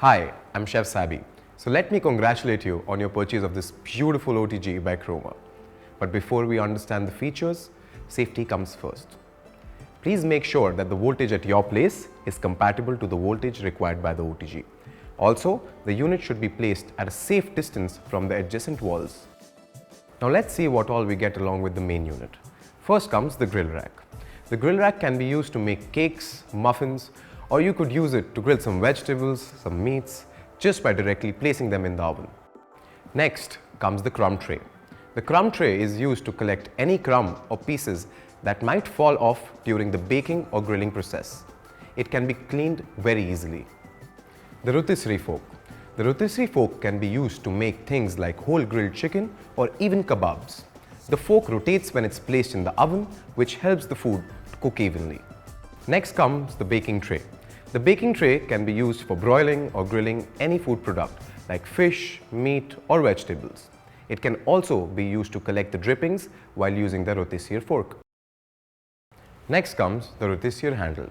Hi, I'm Chef Sabi. So let me congratulate you on your purchase of this beautiful OTG by Croma. But before we understand the features, safety comes first. Please make sure that the voltage at your place is compatible to the voltage required by the OTG. Also, the unit should be placed at a safe distance from the adjacent walls. Now let's see what all we get along with the main unit. First comes the grill rack. The grill rack can be used to make cakes, muffins, or you could use it to grill some vegetables, some meats, just by directly placing them in the oven. Next comes the crumb tray. The crumb tray is used to collect any crumb or pieces that might fall off during the baking or grilling process. It can be cleaned very easily. The rotisserie fork. The rotisserie fork can be used to make things like whole grilled chicken or even kebabs. The fork rotates when it's placed in the oven, which helps the food to cook evenly. Next comes the baking tray. The baking tray can be used for broiling or grilling any food product like fish, meat or vegetables. It can also be used to collect the drippings while using the rotisserie fork. Next comes the rotisserie handle.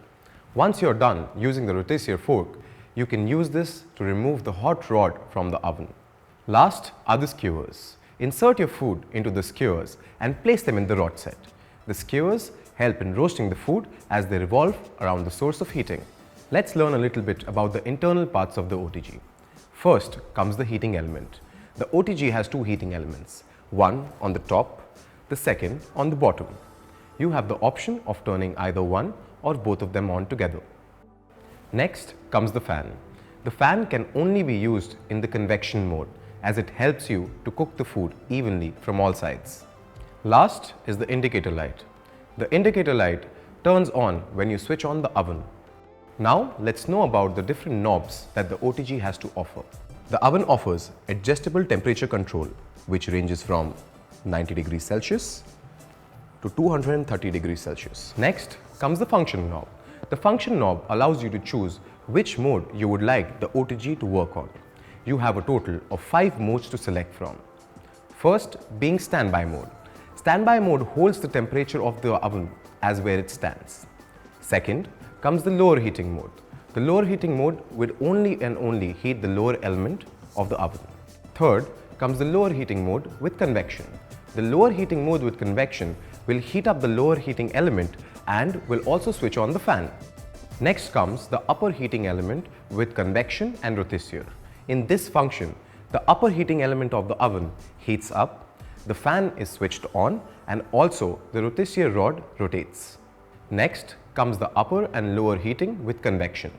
Once you're done using the rotisserie fork, you can use this to remove the hot rod from the oven. Last are the skewers. Insert your food into the skewers and place them in the rod set. The skewers help in roasting the food as they revolve around the source of heating. Let's learn a little bit about the internal parts of the OTG. First comes the heating element. The OTG has two heating elements, one on the top, the second on the bottom. You have the option of turning either one or both of them on together. Next comes the fan. The fan can only be used in the convection mode as it helps you to cook the food evenly from all sides. Last is the indicator light. The indicator light turns on when you switch on the oven. Now let's know about the different knobs that the OTG has to offer. The oven offers adjustable temperature control, which ranges from 90 degrees Celsius to 230 degrees Celsius. Next comes the function knob. The function knob allows you to choose which mode you would like the OTG to work on. You have a total of 5 modes to select from. First being standby mode. Standby mode holds the temperature of the oven as where it stands. Second comes the lower heating mode. The lower heating mode will only and only heat the lower element of the oven. Third comes the lower heating mode with convection. The lower heating mode with convection will heat up the lower heating element and will also switch on the fan. Next comes the upper heating element with convection and rotisserie. In this function, the upper heating element of the oven heats up, the fan is switched on, and also the rotisserie rod rotates. Next comes the upper and lower heating with convection.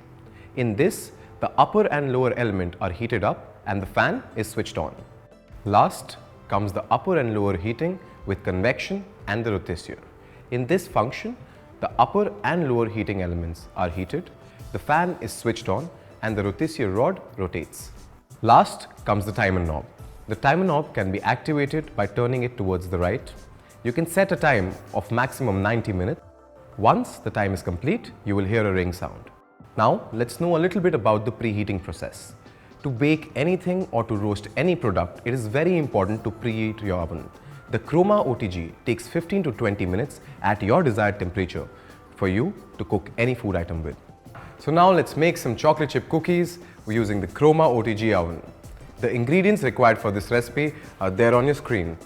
In this, the upper and lower element are heated up and the fan is switched on. Last comes the upper and lower heating with convection and the rotisserie. In this function, the upper and lower heating elements are heated, the fan is switched on, and the rotisserie rod rotates. Last comes the timer knob. The timer knob can be activated by turning it towards the right. You can set a time of maximum 90 minutes. Once the time is complete, you will hear a ring sound. Now let's know a little bit about the preheating process. To bake anything or to roast any product, it is very important to preheat your oven. The Croma OTG takes 15 to 20 minutes at your desired temperature for you to cook any food item with. So now let's make some chocolate chip cookies using the Croma OTG oven. The ingredients required for this recipe are there on your screen.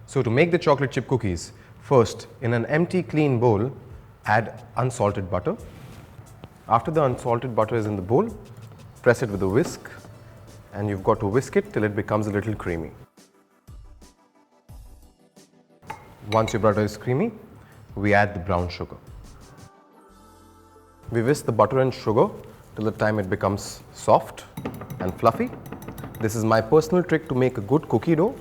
So to make the chocolate chip cookies, first in an empty clean bowl, add unsalted butter. After the unsalted butter is in the bowl, press it with a whisk and you've got to whisk it till it becomes a little creamy. Once your butter is creamy, we add the brown sugar. We whisk the butter and sugar till the time it becomes soft and fluffy. This is my personal trick to make a good cookie dough,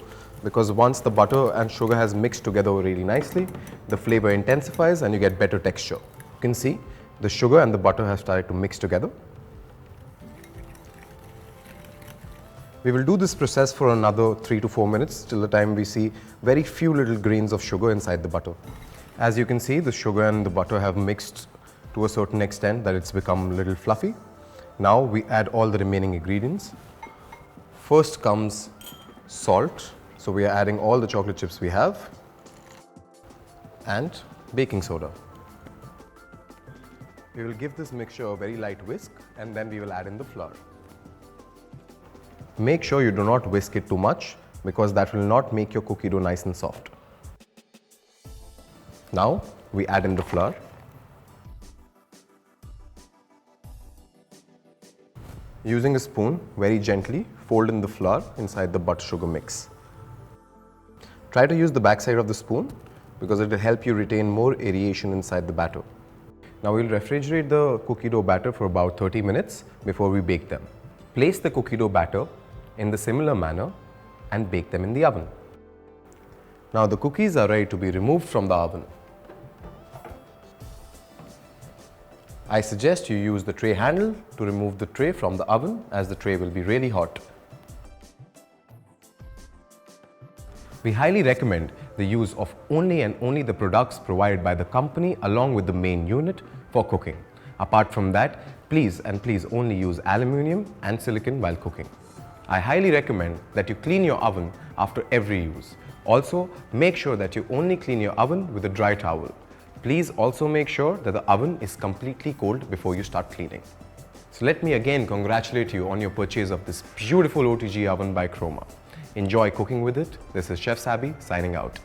because once the butter and sugar has mixed together really nicely, the flavor intensifies and you get better texture. You can see the sugar and the butter have started to mix together. We will do this process for another 3 to 4 minutes till the time we see very few little grains of sugar inside the butter. As you can see, the sugar and the butter have mixed to a certain extent that it's become a little fluffy. Now we add all the remaining ingredients. First comes salt. So we are adding all the chocolate chips we have. and baking soda. We will give this mixture a very light whisk and then we will add in the flour. Make sure you do not whisk it too much because that will not make your cookie dough nice and soft. Now we add in the flour. Using a spoon, very gently fold in the flour inside the butter sugar mix. Try to use the back side of the spoon because it will help you retain more aeration inside the batter. Now we'll refrigerate the cookie dough batter for about 30 minutes before we bake them. Place the cookie dough batter in the similar manner and bake them in the oven. Now the cookies are ready to be removed from the oven. I suggest you use the tray handle to remove the tray from the oven as the tray will be really hot. We highly recommend the use of only and only the products provided by the company along with the main unit for cooking. Apart from that, please only use aluminium and silicone while cooking. I highly recommend that you clean your oven after every use. Also, make sure that you only clean your oven with a dry towel. Please also make sure that the oven is completely cold before you start cleaning. So let me again congratulate you on your purchase of this beautiful OTG oven by Croma. Enjoy cooking with it. This is Chef Sabby signing out.